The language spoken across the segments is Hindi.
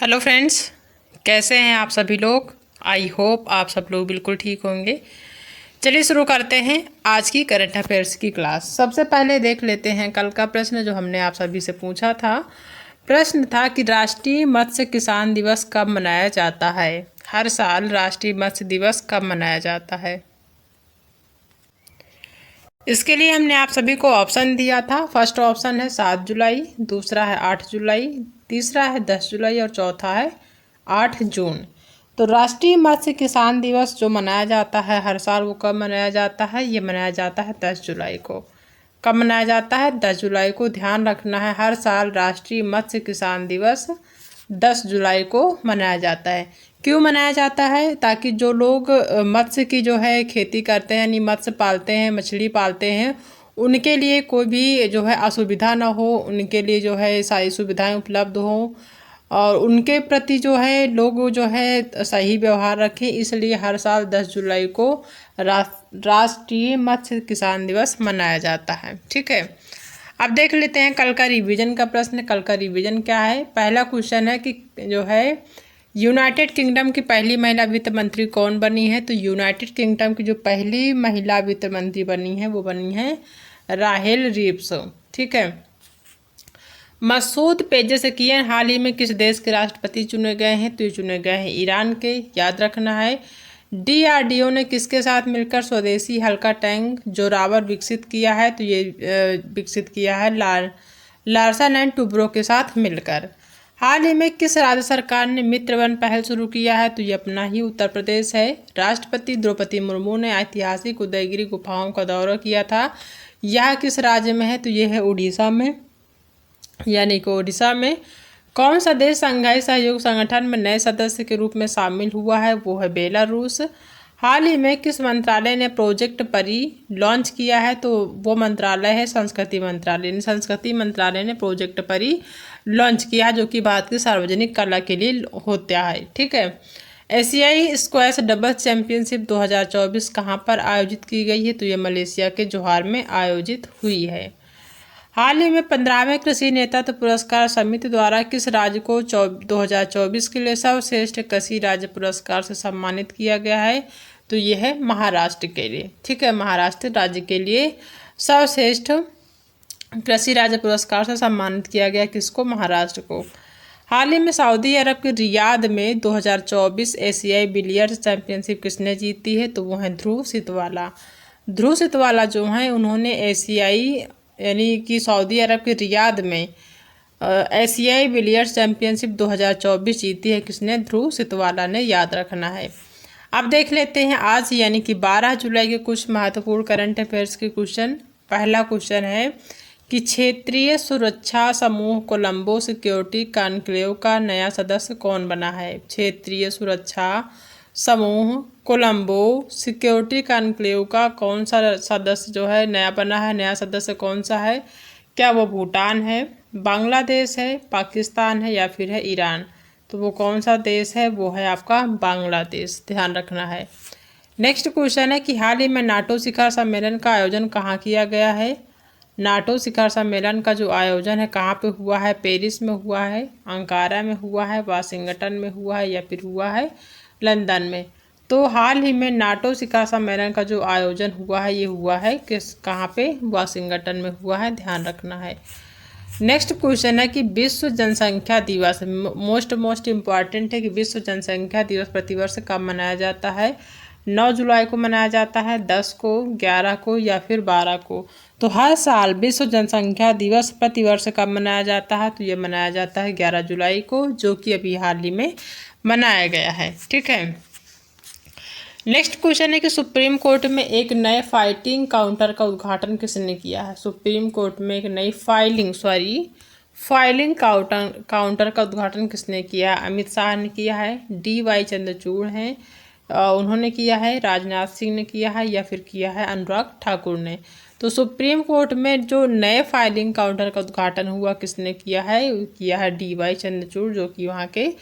हेलो फ्रेंड्स, कैसे हैं आप सभी लोग। आई होप आप सब लोग बिल्कुल ठीक होंगे। चलिए शुरू करते हैं आज की करंट अफेयर्स की क्लास। सबसे पहले देख लेते हैं कल का प्रश्न जो हमने आप सभी से पूछा था। प्रश्न था कि राष्ट्रीय मत्स्य किसान दिवस कब मनाया जाता है। हर साल राष्ट्रीय मत्स्य दिवस कब मनाया जाता है। इसके लिए हमने आप सभी को ऑप्शन दिया था। फर्स्ट ऑप्शन है 7 जुलाई, दूसरा है 8 जुलाई, तीसरा है 10 जुलाई और चौथा है 8 जून। तो राष्ट्रीय मत्स्य किसान दिवस जो मनाया जाता है हर साल, वो कब मनाया जाता है। ये मनाया जाता है 10 जुलाई को। कब मनाया जाता है? 10 जुलाई को। ध्यान रखना है, हर साल राष्ट्रीय मत्स्य किसान दिवस 10 जुलाई को मनाया जाता है। क्यों मनाया जाता है? ताकि जो लोग मत्स्य की जो है खेती करते हैं, यानी मत्स्य पालते हैं, मछली पालते हैं, उनके लिए कोई भी जो है असुविधा ना हो, उनके लिए जो है सारी सुविधाएं उपलब्ध हों और उनके प्रति जो है लोग जो है सही व्यवहार रखें। इसलिए हर साल 10 जुलाई को राष्ट्रीय मत्स्य किसान दिवस मनाया जाता है। ठीक है, अब देख लेते हैं कल का रिवीजन का प्रश्न। कल का रिवीजन क्या है? पहला क्वेश्चन है कि जो है यूनाइटेड किंगडम की पहली महिला वित्त मंत्री कौन बनी है। तो यूनाइटेड किंगडम की जो पहली महिला वित्त मंत्री बनी है वो बनी है राहेल रीव्स। ठीक है। मसूद पेजेशकियान हाल ही में किस देश के राष्ट्रपति चुने गए हैं। तो ये चुने गए हैं ईरान के। याद रखना है। डीआरडीओ ने किसके साथ मिलकर स्वदेशी हल्का टैंक जोरावर विकसित किया है। तो ये विकसित किया है लार्सन एंड टुब्रो के साथ मिलकर। हाल ही में किस राज्य सरकार ने मित्र वन पहल शुरू किया है। तो ये अपना ही उत्तर प्रदेश है। राष्ट्रपति द्रौपदी मुर्मू ने ऐतिहासिक उदयगिरी गुफाओं का दौरा किया था। यह किस राज्य में है। तो ये है उड़ीसा में, यानी कि उड़ीसा में। कौन सा देश शंघाई सहयोग संगठन में नए सदस्य के रूप में शामिल हुआ है। वो है बेलारूस। हाल ही में किस मंत्रालय ने प्रोजेक्ट परी लॉन्च किया है। तो वो मंत्रालय है संस्कृति मंत्रालय। संस्कृति मंत्रालय ने प्रोजेक्ट परी लॉन्च किया है, जो कि भारत की सार्वजनिक कला के लिए होता है। ठीक है। एशियाई स्क्वैश डबल्स चैंपियनशिप 2024 कहाँ पर आयोजित की गई है। तो ये मलेशिया के जोहार में आयोजित हुई है। हाल ही में 15वें कृषि नेतृत्व पुरस्कार समिति द्वारा किस राज्य को 2024 के लिए सर्वश्रेष्ठ कृषि राज्य पुरस्कार से सम्मानित किया गया है। तो ये है महाराष्ट्र के लिए। ठीक है, महाराष्ट्र राज्य के लिए सर्वश्रेष्ठ कृषि राज्य पुरस्कार से सम्मानित किया गया किसको? महाराष्ट्र को। हाल ही में सऊदी अरब के रियाद में 2024 एशियाई बिलियर्ड्स चैंपियनशिप किसने जीती है। तो वो है ध्रुव सितवाला। ध्रुव सितवाला जो हैं उन्होंने एशियाई यानी कि सऊदी अरब के रियाद में एशियाई बिलियर्ड्स चैंपियनशिप 2024 जीती है किसने? ध्रुव सितवाला ने। याद रखना है। अब देख लेते हैं आज यानी कि 12 जुलाई के कुछ महत्वपूर्ण करंट अफेयर्स के क्वेश्चन। पहला क्वेश्चन है कि क्षेत्रीय सुरक्षा समूह कोलंबो सिक्योरिटी कॉन्क्लेव का नया सदस्य कौन बना है। क्षेत्रीय सुरक्षा समूह कोलंबो सिक्योरिटी कॉन्क्लेव का कौन सा सदस्य जो है नया बना है। नया सदस्य कौन सा है? क्या वो भूटान है, बांग्लादेश है, पाकिस्तान है या फिर है ईरान। तो वो कौन सा देश है? वो है आपका बांग्लादेश। ध्यान रखना है। नेक्स्ट क्वेश्चन है कि हाल ही में नाटो शिखर सम्मेलन का आयोजन कहाँ किया गया है। नाटो शिखर सम्मेलन का जो आयोजन है कहाँ पे हुआ है? पेरिस में हुआ है, अंकारा में हुआ है, वाशिंगटन में हुआ है या फिर हुआ है लंदन में। तो हाल ही में नाटो शिखर सम्मेलन का जो आयोजन हुआ है ये हुआ है किस कहाँ पे? वाशिंगटन में हुआ है। ध्यान रखना है। नेक्स्ट क्वेश्चन है कि विश्व जनसंख्या दिवस मोस्ट इम्पॉर्टेंट है कि विश्व जनसंख्या दिवस प्रतिवर्ष कब मनाया जाता है। 9 जुलाई को मनाया जाता है, 10 को, 11 को या फिर 12 को। तो हर साल विश्व जनसंख्या दिवस प्रतिवर्ष कब मनाया जाता है। तो ये मनाया जाता है 11 जुलाई को, जो कि अभी हाल ही में मनाया गया है। ठीक है। नेक्स्ट क्वेश्चन है कि सुप्रीम कोर्ट में एक नए फाइटिंग काउंटर का उद्घाटन किसने किया है। सुप्रीम कोर्ट में एक नई फाइलिंग काउंटर का उद्घाटन किसने किया है। अमित शाह ने किया है, DY चंद्रचूड़ हैं उन्होंने किया है, राजनाथ सिंह ने किया है या फिर किया है अनुराग ठाकुर ने। तो सुप्रीम कोर्ट में जो नए फाइलिंग काउंटर का उद्घाटन हुआ किसने किया है? किया है DY चंद्रचूड़, जो कि वहाँ के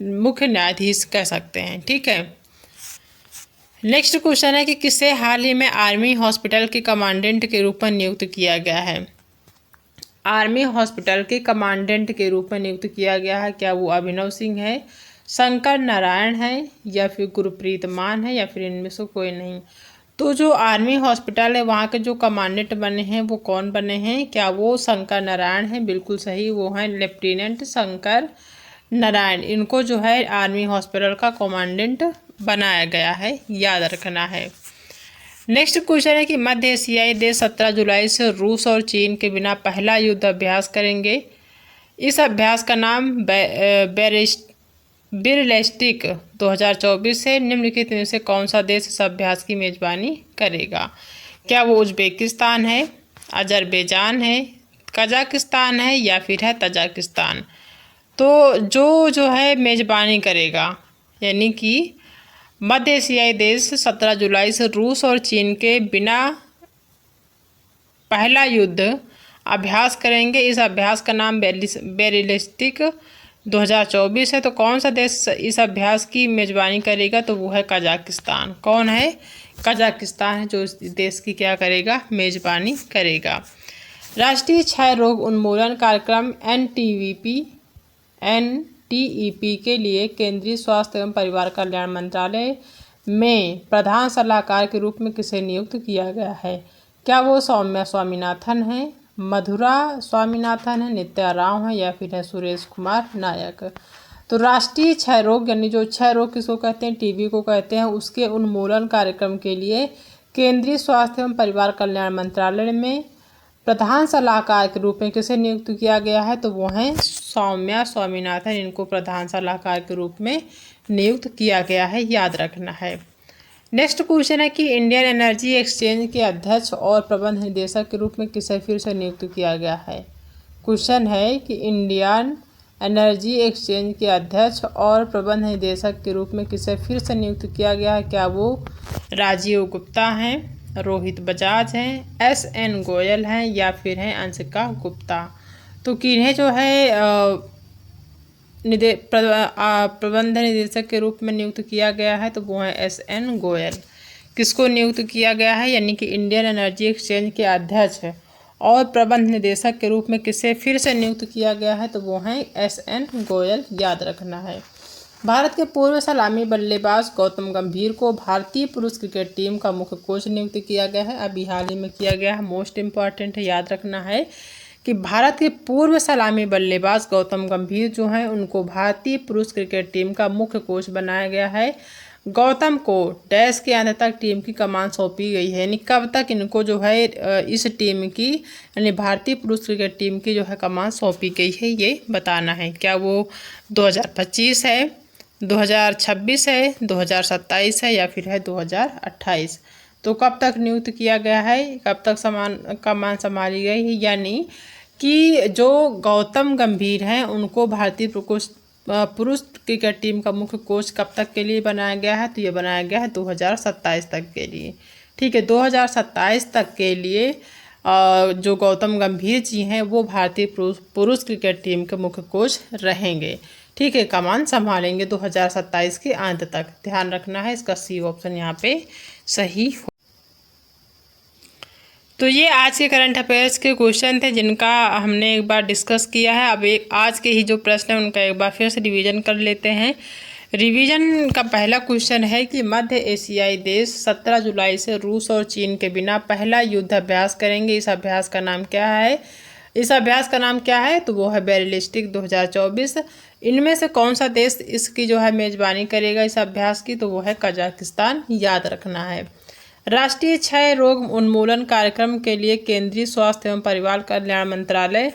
मुख्य न्यायाधीश कह सकते हैं। ठीक है। नेक्स्ट क्वेश्चन है कि किसे हाल ही में आर्मी हॉस्पिटल के कमांडेंट के रूप में नियुक्त किया गया है। आर्मी हॉस्पिटल के कमांडेंट के रूप में नियुक्त किया गया है? क्या वो अभिनव सिंह है, शंकर नारायण है, या फिर गुरप्रीत मान है, या फिर इनमें से कोई नहीं? तो जो आर्मी हॉस्पिटल है वहाँ के जो कमांडेंट बने हैं वो कौन बने हैं? क्या वो शंकर नारायण हैं? बिल्कुल सही, वो हैं लेफ्टिनेंट शंकर नारायण। इनको जो है आर्मी हॉस्पिटल का कमांडेंट बनाया गया है, याद रखना है। नेक्स्ट क्वेश्चन है कि मध्य एशियाई देश 17 जुलाई से रूस और चीन के बिना पहला युद्ध अभ्यास करेंगे। इस अभ्यास का नाम बिरलेस्टिक 2024 है। निम्नलिखित में से कौन सा देश इस अभ्यास की मेजबानी करेगा? क्या वो उज्बेकिस्तान है, अजरबैजान है, कजाकिस्तान है, या फिर है तजाकिस्तान? तो जो है मेजबानी करेगा, यानी कि मध्य एशियाई देश 17 जुलाई से रूस और चीन के बिना पहला युद्ध अभ्यास करेंगे। इस अभ्यास का नाम बेरिलिस्टिक 2024 है। तो कौन सा देश इस अभ्यास की मेजबानी करेगा? तो वो है कजाकिस्तान। कौन है? कजाकिस्तान है जो इस देश की क्या करेगा? मेजबानी करेगा। राष्ट्रीय क्षय रोग उन्मूलन कार्यक्रम NTEP के लिए केंद्रीय स्वास्थ्य एवं परिवार कल्याण मंत्रालय में प्रधान सलाहकार के रूप में किसे नियुक्त किया गया है? क्या वो सौम्या स्वामीनाथन है, मधुरा स्वामीनाथन है, नित्या राव है, या फिर है सुरेश कुमार नायक? तो राष्ट्रीय क्षय रोग यानी जो क्षय रोग किसको कहते हैं? टीबी को कहते हैं। उसके उन्मूलन कार्यक्रम के लिए केंद्रीय स्वास्थ्य एवं परिवार कल्याण मंत्रालय में प्रधान सलाहकार के रूप में किसे नियुक्त किया गया है? तो वो हैं सौम्या स्वामीनाथन। इनको प्रधान सलाहकार के रूप में नियुक्त किया गया है, याद रखना है। नेक्स्ट क्वेश्चन है कि इंडियन एनर्जी एक्सचेंज के अध्यक्ष और प्रबंध निदेशक के रूप में किसे फिर से नियुक्त किया गया है? क्वेश्चन है कि इंडियन एनर्जी एक्सचेंज के अध्यक्ष और प्रबंध निदेशक के रूप में किसे फिर से नियुक्त किया गया है? क्या वो राजीव गुप्ता हैं, रोहित बजाज हैं, SN गोयल हैं, या फिर हैं अंशिका गुप्ता? तो किन्हें जो है प्रबंध निदेशक के रूप में नियुक्त किया गया है? तो वो है SN गोयल। किसको नियुक्त किया गया है? यानी कि इंडियन एनर्जी एक्सचेंज के अध्यक्ष और प्रबंध निदेशक के रूप में किसे फिर से नियुक्त किया गया है? तो वो हैं SN गोयल, याद रखना है। भारत के पूर्व सलामी बल्लेबाज गौतम गंभीर को भारतीय पुरुष क्रिकेट टीम का मुख्य कोच नियुक्त किया गया है। अभी हाल ही में किया गया है, मोस्ट इम्पॉर्टेंट है, याद रखना है कि भारत के पूर्व सलामी बल्लेबाज गौतम गंभीर जो हैं उनको भारतीय पुरुष क्रिकेट टीम का मुख्य कोच बनाया गया है। गौतम को डैश के अंत तक टीम की कमान सौंपी गई है, यानी कब तक इनको जो है इस टीम की यानी भारतीय पुरुष क्रिकेट टीम की जो है कमान सौंपी गई है, ये बताना है। क्या वो 2025 है, 2026 है, 2027 है, या फिर है 2028? तो कब तक नियुक्त किया गया है, कब तक कमान संभाली गई है? यानी कि जो गौतम गंभीर हैं उनको भारतीय पुरुष क्रिकेट टीम का मुख्य कोच कब तक के लिए बनाया गया है? तो ये बनाया गया है 2027 तक के लिए। ठीक है, 2027 तक के लिए जो गौतम गंभीर जी हैं वो भारतीय पुरुष क्रिकेट टीम के मुख्य कोच रहेंगे। ठीक है, कमान संभालेंगे 2027 के अंत तक। ध्यान रखना है, इसका C ऑप्शन यहाँ पे सही हो। तो ये आज के करंट अफेयर्स के क्वेश्चन थे जिनका हमने एक बार डिस्कस किया है। अब एक आज के ही जो प्रश्न है उनका एक बार फिर से रिवीजन कर लेते हैं। रिवीजन का पहला क्वेश्चन है कि मध्य एशियाई देश 17 जुलाई से रूस और चीन के बिना पहला युद्ध अभ्यास करेंगे। इस अभ्यास का नाम क्या है? तो वो है बेरिलिस्टिक 2024। इनमें से कौन सा देश इसकी जो है मेजबानी करेगा इस अभ्यास की? तो वो है कजाकिस्तान, याद रखना है। राष्ट्रीय क्षय रोग उन्मूलन कार्यक्रम के लिए केंद्रीय स्वास्थ्य एवं परिवार कल्याण मंत्रालय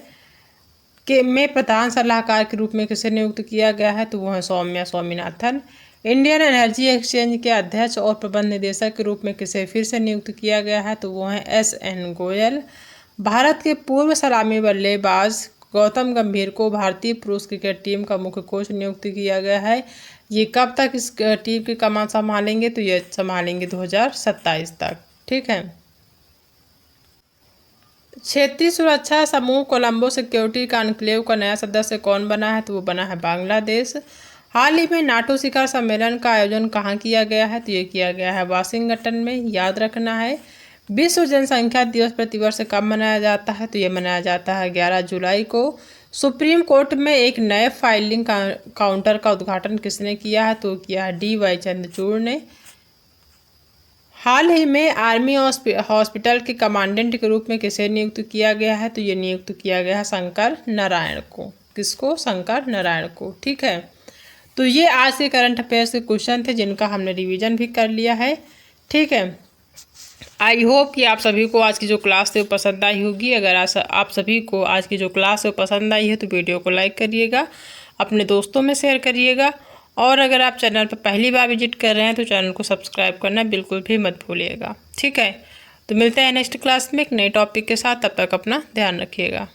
में प्रधान सलाहकार के रूप में किसे नियुक्त किया गया है? तो वो है Soumya Swaminathan. Indian Energy Exchange के अध्यक्ष और प्रबंध निदेशक के रूप में किसे फिर से नियुक्त किया गया है? तो वो है SN गोयल। भारत के पूर्व सलामी बल्लेबाज गौतम गंभीर को भारतीय पुरुष क्रिकेट टीम का मुख्य कोच नियुक्त किया गया है। ये कब तक इस टीम की कमान संभालेंगे? तो ये संभालेंगे 2027 तक। ठीक है। क्षेत्रीय सुरक्षा समूह कोलंबो सिक्योरिटी कॉन्क्लेव का नया सदस्य कौन बना है? तो वो बना है बांग्लादेश। हाल ही में नाटो शिखर सम्मेलन का आयोजन कहाँ किया गया है? तो ये किया गया है वाशिंगटन में, याद रखना है। विश्व जनसंख्या दिवस प्रतिवर्ष कब मनाया जाता है? तो ये मनाया जाता है 11 जुलाई को। सुप्रीम कोर्ट में एक नए फाइलिंग काउंटर का उद्घाटन किसने किया है? तो किया है D.Y. चंद्रचूड़ ने। हाल ही में आर्मी हॉस्पिटल के कमांडेंट के रूप में किसे नियुक्त किया गया है? तो ये नियुक्त किया गया है शंकर नारायण को। किसको? शंकर नारायण को। ठीक है, तो ये आज के करंट अफेयर्स के क्वेश्चन थे जिनका हमने रिवीजन भी कर लिया है। ठीक है, आई होप कि आप सभी को आज की जो क्लास है वो पसंद आई होगी। अगर आप सभी को आज की जो क्लास है वो पसंद आई है तो वीडियो को लाइक करिएगा, अपने दोस्तों में शेयर करिएगा, और अगर आप चैनल पर पहली बार विजिट कर रहे हैं तो चैनल को सब्सक्राइब करना बिल्कुल भी मत भूलिएगा। ठीक है, तो मिलते हैं नेक्स्ट क्लास में एक नए टॉपिक के साथ। तब तक अपना ध्यान रखिएगा।